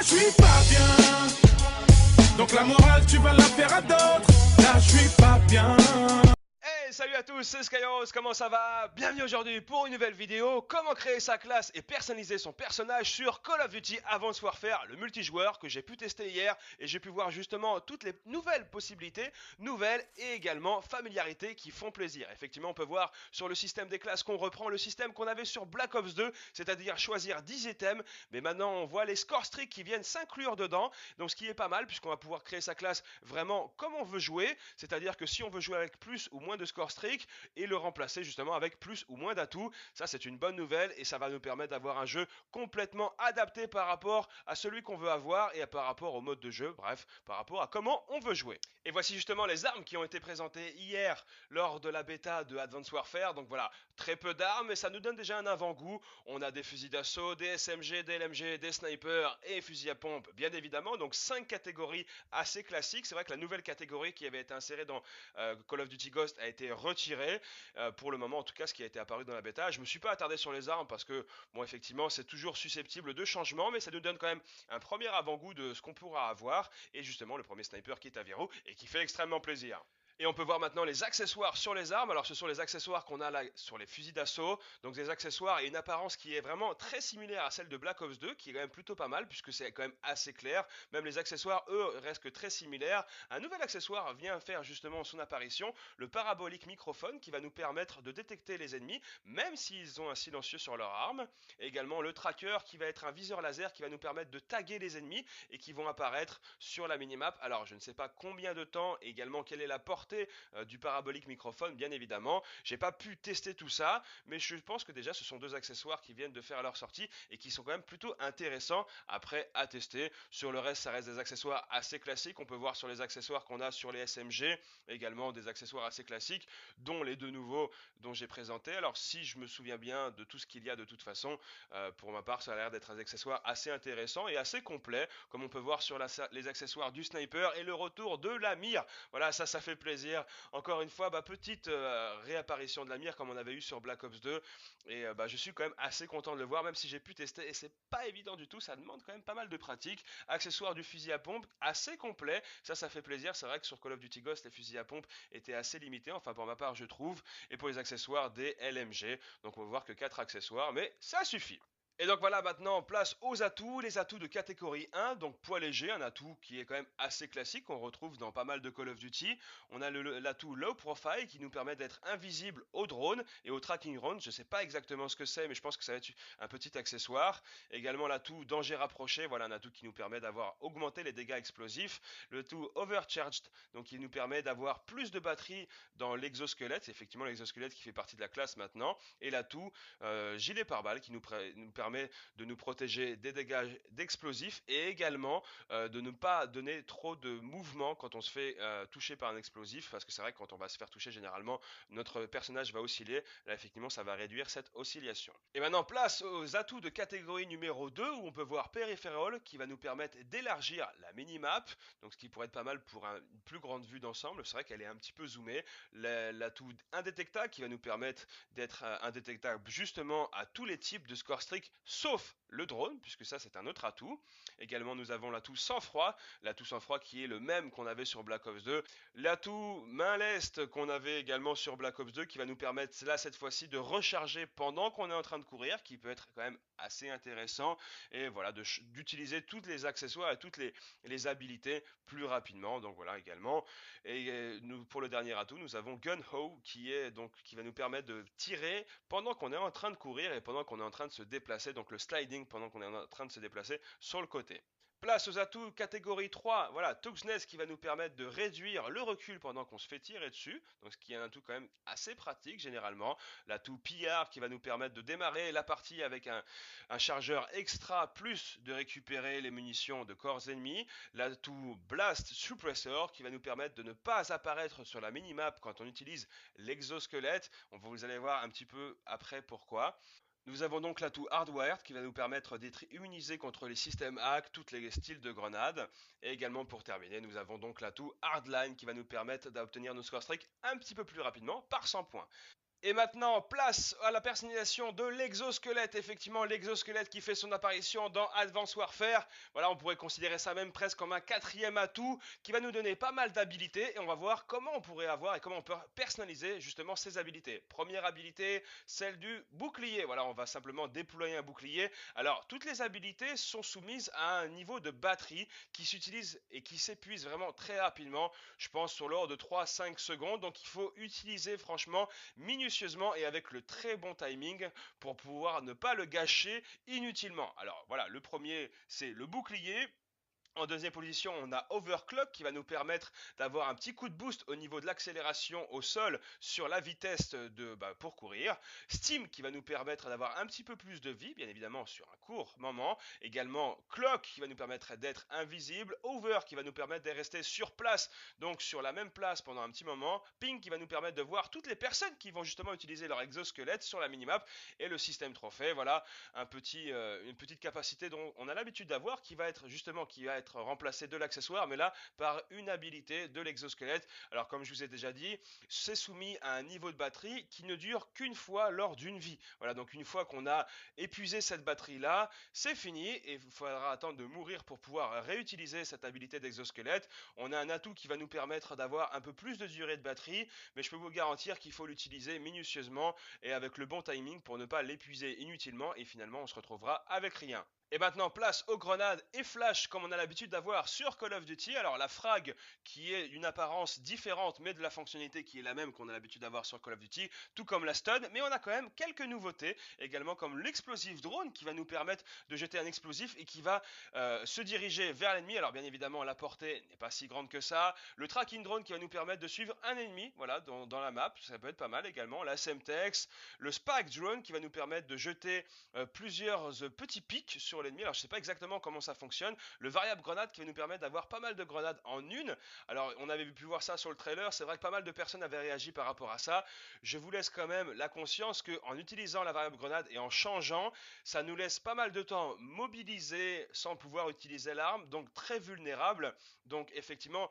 je suis pas bien. Donc la morale, tu vas la faire à d'autres. Là, je suis pas bien. Hey, salut à tous, c'est Skyros, comment ça va? Bienvenue aujourd'hui pour une nouvelle vidéo, comment créer sa classe et personnaliser son personnage sur Call of Duty Advanced Warfare, le multijoueur que j'ai pu tester hier et j'ai pu voir justement toutes les nouvelles possibilités, nouvelles et également familiarités qui font plaisir. Effectivement, on peut voir sur le système des classes qu'on reprend le système qu'on avait sur Black Ops 2, c'est-à-dire choisir 10 items, mais maintenant on voit les score streaks qui viennent s'inclure dedans, donc ce qui est pas mal puisqu'on va pouvoir créer sa classe vraiment comme on veut jouer, c'est-à-dire que si on veut jouer avec plus ou moins de score streak et le remplacer justement avec plus ou moins d'atouts. Ça, c'est une bonne nouvelle et ça va nous permettre d'avoir un jeu complètement adapté par rapport à celui qu'on veut avoir et par rapport au mode de jeu, bref, par rapport à comment on veut jouer. Et voici justement les armes qui ont été présentées hier lors de la bêta de Advanced Warfare. Donc voilà, très peu d'armes, mais ça nous donne déjà un avant-goût. On a des fusils d'assaut, des SMG, des LMG, des snipers et fusils à pompe, bien évidemment. Donc 5 catégories assez classiques. C'est vrai que la nouvelle catégorie qui avait été insérée dans Call of Duty Ghost a été retirée pour le moment, en tout cas ce qui a été apparu dans la bêta. Je me suis pas attardé sur les armes parce que bon, effectivement c'est toujours susceptible de changement, mais ça nous donne quand même un premier avant-goût de ce qu'on pourra avoir et justement le premier sniper qui est à verrou et qui fait extrêmement plaisir. Et on peut voir maintenant les accessoires sur les armes. Alors ce sont les accessoires qu'on a là sur les fusils d'assaut. Donc des accessoires et une apparence qui est vraiment très similaire à celle de Black Ops 2, qui est quand même plutôt pas mal puisque c'est quand même assez clair. Même les accessoires, eux, restent très similaires. Un nouvel accessoire vient faire justement son apparition, le parabolique microphone qui va nous permettre de détecter les ennemis, même s'ils ont un silencieux sur leur arme. Et également le tracker qui va être un viseur laser qui va nous permettre de taguer les ennemis et qui vont apparaître sur la minimap. Alors je ne sais pas combien de temps et également quelle est la portée du parabolique microphone, bien évidemment. J'ai pas pu tester tout ça, mais je pense que déjà ce sont deux accessoires qui viennent de faire leur sortie et qui sont quand même plutôt intéressants après à tester. Sur le reste, ça reste des accessoires assez classiques. On peut voir sur les accessoires qu'on a sur les SMG, également des accessoires assez classiques, dont les deux nouveaux dont j'ai présenté. Alors si je me souviens bien de tout ce qu'il y a de toute façon, pour ma part, ça a l'air d'être un accessoire assez intéressant et assez complet, comme on peut voir sur les accessoires du sniper et le retour de la mire. Voilà, ça fait plaisir. Encore une fois, petite réapparition de la mire comme on avait eu sur Black Ops 2 et je suis quand même assez content de le voir même si j'ai pu tester et c'est pas évident du tout, ça demande quand même pas mal de pratique. Accessoire du fusil à pompe assez complet, ça fait plaisir. C'est vrai que sur Call of Duty Ghost les fusils à pompe étaient assez limités, enfin pour ma part je trouve, et pour les accessoires des LMG, donc on va voir que 4 accessoires mais ça suffit. Et donc voilà, maintenant place aux atouts, les atouts de catégorie 1, donc poids léger, un atout qui est quand même assez classique, qu'on retrouve dans pas mal de Call of Duty. On a l'atout low profile qui nous permet d'être invisible aux drones et aux tracking drones. Je ne sais pas exactement ce que c'est, mais je pense que ça va être un petit accessoire. Également l'atout danger rapproché, voilà un atout qui nous permet d'avoir augmenté les dégâts explosifs. L'atout overcharged, donc qui nous permet d'avoir plus de batterie dans l'exosquelette, c'est effectivement l'exosquelette qui fait partie de la classe maintenant. Et l'atout gilet pare-balles qui nous permet de nous protéger des dégâts d'explosifs et également de ne pas donner trop de mouvement quand on se fait toucher par un explosif, parce que c'est vrai que quand on va se faire toucher généralement notre personnage va osciller. Là effectivement ça va réduire cette oscillation. Et maintenant place aux atouts de catégorie numéro 2 où on peut voir Peripheral qui va nous permettre d'élargir la minimap, donc ce qui pourrait être pas mal pour une plus grande vue d'ensemble. C'est vrai qu'elle est un petit peu zoomée. L'atout indétectable qui va nous permettre d'être indétectable justement à tous les types de score streak sauf le drone, puisque ça c'est un autre atout. Également nous avons l'atout sang-froid qui est le même qu'on avait sur Black Ops 2. L'atout main leste qu'on avait également sur Black Ops 2 qui va nous permettre là cette fois-ci de recharger pendant qu'on est en train de courir, qui peut être quand même assez intéressant, et voilà d'utiliser tous les accessoires et toutes les habilités plus rapidement. Donc voilà également. Et pour le dernier atout nous avons Gun Ho qui va nous permettre de tirer pendant qu'on est en train de courir et pendant qu'on est en train de se déplacer, donc le sliding pendant qu'on est en train de se déplacer sur le côté. Place aux atouts catégorie 3, voilà, Tuxness qui va nous permettre de réduire le recul pendant qu'on se fait tirer dessus, donc ce qui est un atout quand même assez pratique généralement. L'atout PR qui va nous permettre de démarrer la partie avec un chargeur extra, plus de récupérer les munitions de corps ennemis. L'atout Blast Suppressor qui va nous permettre de ne pas apparaître sur la minimap quand on utilise l'exosquelette. Vous allez voir un petit peu après pourquoi. Nous avons donc l'atout Hardwired qui va nous permettre d'être immunisé contre les systèmes hack, tous les styles de grenades. Et également pour terminer, nous avons donc l'atout Hardline qui va nous permettre d'obtenir nos score streaks un petit peu plus rapidement par 100 points. Et maintenant, place à la personnalisation de l'exosquelette. Effectivement, l'exosquelette qui fait son apparition dans Advanced Warfare. Voilà, on pourrait considérer ça même presque comme un quatrième atout qui va nous donner pas mal d'habilités. Et on va voir comment on pourrait avoir et comment on peut personnaliser justement ces habilités. Première habilité, celle du bouclier. Voilà, on va simplement déployer un bouclier. Alors, toutes les habilités sont soumises à un niveau de batterie qui s'utilise et qui s'épuise vraiment très rapidement. Je pense sur l'ordre de 3 à 5 secondes. Donc, il faut utiliser franchement minutieusement et avec le très bon timing pour pouvoir ne pas le gâcher inutilement. Alors voilà, le premier c'est le bouclier. En deuxième position, on a Overclock qui va nous permettre d'avoir un petit coup de boost au niveau de l'accélération au sol sur la vitesse pour courir. Steam qui va nous permettre d'avoir un petit peu plus de vie, bien évidemment sur un court moment. Également Clock qui va nous permettre d'être invisible. Over qui va nous permettre de rester sur place, donc sur la même place pendant un petit moment. Ping qui va nous permettre de voir toutes les personnes qui vont justement utiliser leur exosquelette sur la minimap. Et le système trophée, voilà, une petite capacité dont on a l'habitude d'avoir qui va être remplacé de l'accessoire, mais là par une habilité de l'exosquelette. Alors comme je vous ai déjà dit, c'est soumis à un niveau de batterie qui ne dure qu'une fois lors d'une vie. Voilà, donc une fois qu'on a épuisé cette batterie là, c'est fini et il faudra attendre de mourir pour pouvoir réutiliser cette habilité d'exosquelette. On a un atout qui va nous permettre d'avoir un peu plus de durée de batterie, mais je peux vous garantir qu'il faut l'utiliser minutieusement et avec le bon timing pour ne pas l'épuiser inutilement et finalement on se retrouvera avec rien. Et maintenant, place aux grenades et flash comme on a l'habitude d'avoir sur Call of Duty. Alors la frag qui est une apparence différente mais de la fonctionnalité qui est la même qu'on a l'habitude d'avoir sur Call of Duty, tout comme la stud, mais on a quand même quelques nouveautés, également comme l'explosif drone qui va nous permettre de jeter un explosif et qui va se diriger vers l'ennemi. Alors bien évidemment la portée n'est pas si grande que ça. Le tracking drone qui va nous permettre de suivre un ennemi, voilà, dans la map, ça peut être pas mal également. La Semtex, le spike drone qui va nous permettre de jeter plusieurs petits pics sur l'ennemi. Alors je sais pas exactement comment ça fonctionne. Le variable grenade qui va nous permettre d'avoir pas mal de grenades en une. Alors on avait pu voir ça sur le trailer. C'est vrai que pas mal de personnes avaient réagi par rapport à ça. Je vous laisse quand même la conscience que en utilisant la variable grenade et en changeant, ça nous laisse pas mal de temps mobilisé sans pouvoir utiliser l'arme, donc très vulnérable. Donc effectivement,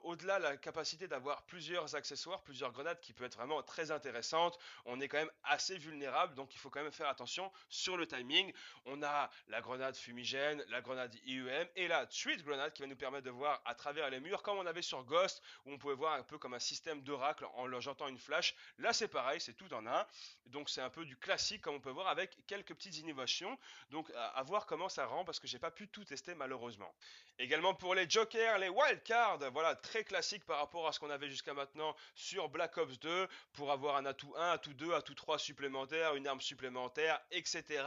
au-delà de la capacité d'avoir plusieurs accessoires, plusieurs grenades qui peut être vraiment très intéressante, on est quand même assez vulnérable. Donc il faut quand même faire attention sur le timing. On a la grenade fumigène, la grenade IEM et la Tweet Grenade qui va nous permettre de voir à travers les murs comme on avait sur Ghost où on pouvait voir un peu comme un système d'oracle en jetant une flash. Là c'est pareil, c'est tout en un. Donc c'est un peu du classique comme on peut voir avec quelques petites innovations. Donc à voir comment ça rend parce que j'ai pas pu tout tester malheureusement. Également pour les jokers, les wildcards, voilà très classique par rapport à ce qu'on avait jusqu'à maintenant sur Black Ops 2 pour avoir un atout 1, atout 2, atout 3 supplémentaire, une arme supplémentaire, etc.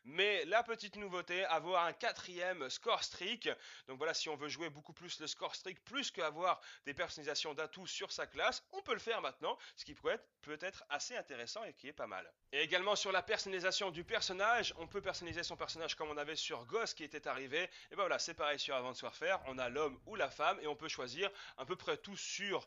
Mais la petite nouveauté, avoir un quatrième score streak. Donc voilà, si on veut jouer beaucoup plus le score streak, plus qu'avoir des personnalisations d'atouts sur sa classe, on peut le faire maintenant, ce qui peut être assez intéressant et qui est pas mal. Et également sur la personnalisation du personnage, on peut personnaliser son personnage comme on avait sur Ghost qui était arrivé. Et ben voilà, c'est pareil sur Advanced Warfare, on a l'homme ou la femme et on peut choisir à peu près tout sur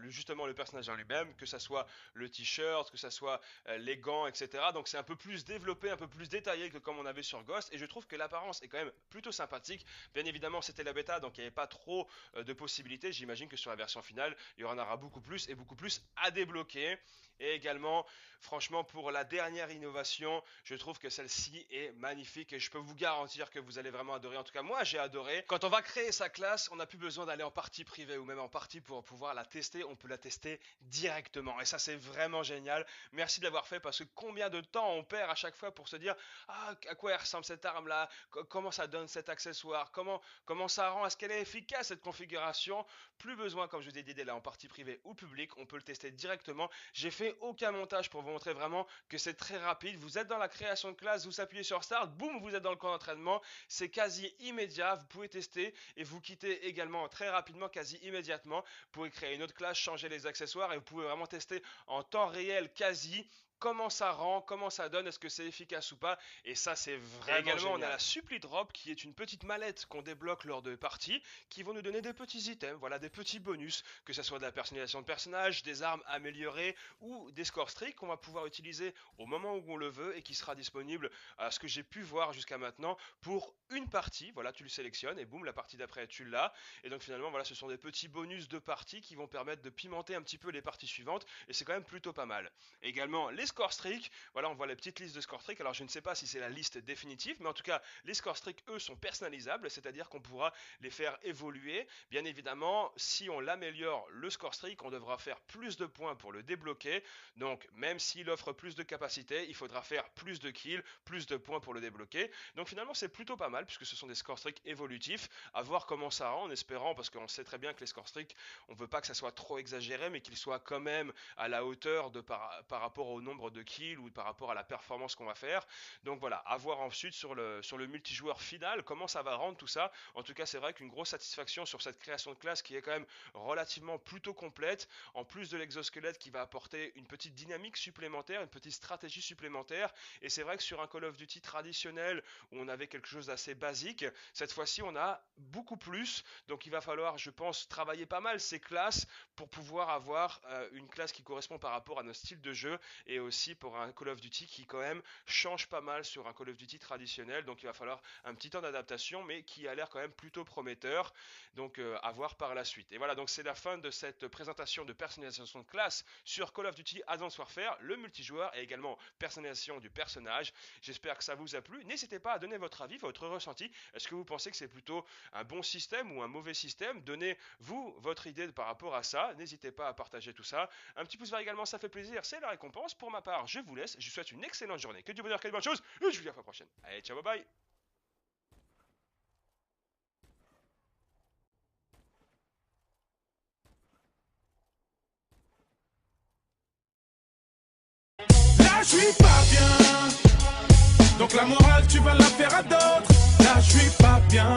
justement le personnage en lui-même, que ça soit le t-shirt, que ça soit les gants, etc. Donc c'est un peu plus développé, un peu plus détaillé que comme on avait sur Ghost et je trouve que l'apparence est quand même plutôt sympathique. Bien évidemment c'était la bêta donc il n'y avait pas trop de possibilités, j'imagine que sur la version finale il y en aura beaucoup plus et beaucoup plus à débloquer. Et également franchement pour la dernière innovation, je trouve que celle-ci est magnifique et je peux vous garantir que vous allez vraiment adorer. En tout cas moi j'ai adoré. Quand on va créer sa classe, on n'a plus besoin d'aller en partie privée ou même en partie pour pouvoir la tester, on peut la tester directement et ça c'est vraiment génial. Merci de l'avoir fait parce que combien de temps on perd à chaque fois pour se dire ah, à quoi elle ressemble cette arme là, comment ça donne cet accessoire, comment ça rend, est-ce qu'elle est efficace cette configuration. Plus besoin comme je vous ai dit d'aller en partie privée ou publique, on peut le tester directement. J'ai fait aucun montage pour vous montrer vraiment que c'est très rapide. Vous êtes dans la création de classe, vous appuyez sur start, boum, vous êtes dans le camp d'entraînement, c'est quasi immédiat, vous pouvez tester et vous quittez également très rapidement, quasi immédiatement. Vous pouvez créer une autre classe, changer les accessoires et vous pouvez vraiment tester en temps réel quasi comment ça rend, comment ça donne, est-ce que c'est efficace ou pas, et ça c'est vraiment Et également, génial. on a la Supply Drop qui est une petite mallette qu'on débloque lors de parties qui vont nous donner des petits items, voilà, des petits bonus, que ce soit de la personnalisation de personnages, des armes améliorées ou des score streaks qu'on va pouvoir utiliser au moment où on le veut et qui sera disponible, à ce que j'ai pu voir jusqu'à maintenant, pour une partie. Voilà, tu le sélectionnes et boum, la partie d'après tu l'as. Et donc finalement, voilà, ce sont des petits bonus de partie qui vont permettre de pimenter un petit peu les parties suivantes et c'est quand même plutôt pas mal. Également, les score streaks, voilà, on voit la petite liste de score streaks. Alors je ne sais pas si c'est la liste définitive, mais en tout cas, les score streaks, eux, sont personnalisables, c'est-à-dire qu'on pourra les faire évoluer. Bien évidemment, si on l'améliore, le score streak, on devra faire plus de points pour le débloquer. Donc, même s'il offre plus de capacité, il faudra faire plus de kills, plus de points pour le débloquer. Donc finalement, c'est plutôt pas mal, puisque ce sont des score streaks évolutifs. À voir comment ça rend, en espérant, parce qu'on sait très bien que les score streaks, on veut pas que ça soit trop exagéré, mais qu'ils soient quand même à la hauteur de par rapport au nombre de kills ou par rapport à la performance qu'on va faire. Donc voilà, à voir ensuite sur le multijoueur final, comment ça va rendre tout ça. En tout cas, c'est vrai qu'une grosse satisfaction sur cette création de classe qui est quand même relativement plutôt complète, en plus de l'exosquelette qui va apporter une petite dynamique supplémentaire, une petite stratégie supplémentaire. Et c'est vrai que sur un Call of Duty traditionnel où on avait quelque chose d'assez basique, cette fois-ci on a beaucoup plus. Donc il va falloir, je pense, travailler pas mal ces classes pour pouvoir avoir une classe qui correspond par rapport à notre style de jeu, et aussi pour un Call of Duty qui quand même change pas mal sur un Call of Duty traditionnel. Donc il va falloir un petit temps d'adaptation, mais qui a l'air quand même plutôt prometteur. Donc à voir par la suite. Et voilà, donc c'est la fin de cette présentation de personnalisation de classe sur Call of Duty Advanced Warfare, le multijoueur et également personnalisation du personnage. J'espère que ça vous a plu. N'hésitez pas à donner votre avis, votre ressenti. Est-ce que vous pensez que c'est plutôt un bon système ou un mauvais système? Donnez-vous votre idée par rapport à ça. N'hésitez pas à partager tout ça. Un petit pouce vert également, ça fait plaisir, c'est la récompense. Pour ma part, je vous laisse. Je vous souhaite une excellente journée. Que du bonheur, que de bonnes choses. Et je vous dis à la fois prochaine. Allez, ciao, bye bye. Là, je suis pas bien. Donc la morale, tu vas la faire à d'autres. Là, je suis pas bien.